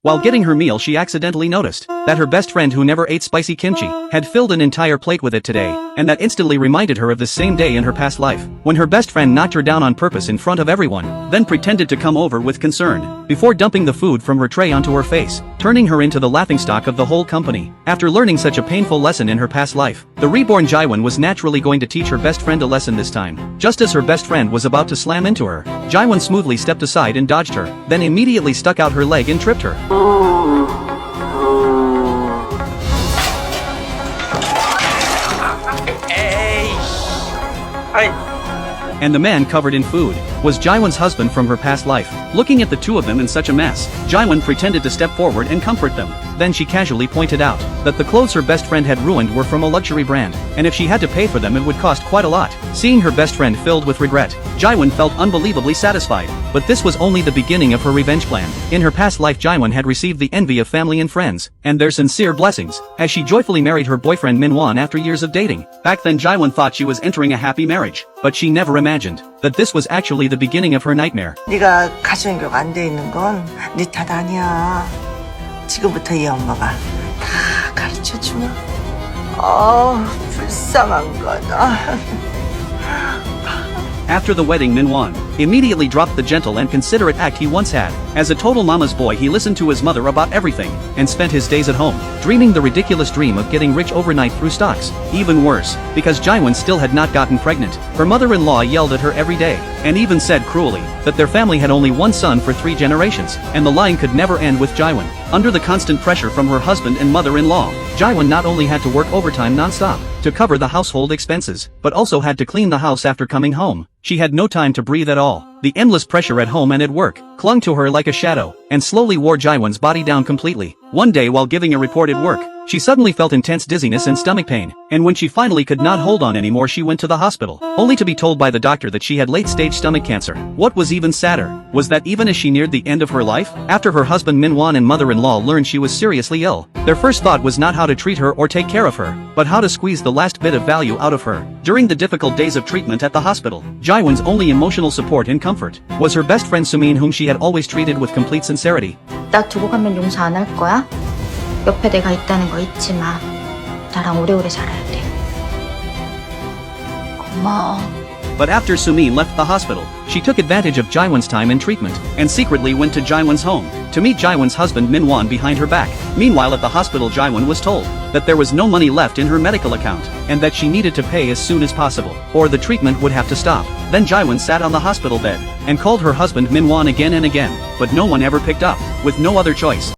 While getting her meal she accidentally noticed that her best friend who never ate spicy kimchi had filled an entire plate with it today, and that instantly reminded her of the same day in her past life, when her best friend knocked her down on purpose in front of everyone, then pretended to come over with concern, before dumping the food from her tray onto her face, turning her into the laughingstock of the whole company. After learning such a painful lesson in her past life, the reborn Jaiwon was naturally going to teach her best friend a lesson this time. Just as her best friend was about to slam into her, Jaiwon smoothly stepped aside and dodged her, then immediately stuck out her leg and tripped her. And the man covered in food was Jaiwon's husband from her past life. Looking at the two of them in such a mess, Jaiwon pretended to step forward and comfort them. Then she casually pointed out that the clothes her best friend had ruined were from a luxury brand, and if she had to pay for them it would cost quite a lot. Seeing her best friend filled with regret, Jaiwon felt unbelievably satisfied. But this was only the beginning of her revenge plan. In her past life Jaiwon had received the envy of family and friends, and their sincere blessings, as she joyfully married her boyfriend Minwon after years of dating. Back then Jaiwon thought she was entering a happy marriage, but she never imagined that this was actually the beginning of her nightmare. 네가 가정교육 안 돼 있는 건 네 탓 아니야. 지금부터 이 엄마가 다 가르쳐주면 불쌍한 거다. After the wedding, Minwon immediately dropped the gentle and considerate act he once had. As a total mama's boy he listened to his mother about everything, and spent his days at home, dreaming the ridiculous dream of getting rich overnight through stocks. Even worse, because Jaiwon still had not gotten pregnant, her mother-in-law yelled at her every day, and even said cruelly that their family had only one son for 3 generations, and the line could never end with Jaiwon. Under the constant pressure from her husband and mother-in-law, Jaiwon not only had to work overtime non-stop to cover the household expenses, but also had to clean the house after coming home. She had no time to breathe at all. The endless pressure at home and at work clung to her like a shadow, and slowly wore Jaiwon's body down completely. One day while giving a report at work, she suddenly felt intense dizziness and stomach pain, and when she finally could not hold on anymore she went to the hospital, only to be told by the doctor that she had late-stage stomach cancer. What was even sadder was that even as she neared the end of her life, after her husband Minwon and mother-in-law learned she was seriously ill, their first thought was not how to treat her or take care of her, but how to squeeze the last bit of value out of her. During the difficult days of treatment at the hospital, Jaiwon's only emotional support and comfort was her best friend Sumin, whom she had always treated with complete sincerity. 나 두고 가면 용서 안 할 거야? 옆에 내가 있다는 거 잊지 마. 나랑 오래오래 살아야 돼. 고마워. But after Sumin left the hospital, she took advantage of Jaiwon's time in treatment, and secretly went to Jaiwon's home, to meet Jaiwon's husband Minwon behind her back. Meanwhile at the hospital Jaiwon was told that there was no money left in her medical account, and that she needed to pay as soon as possible, or the treatment would have to stop. Then Jaiwon sat on the hospital bed, and called her husband Minwon again and again, but no one ever picked up. With no other choice,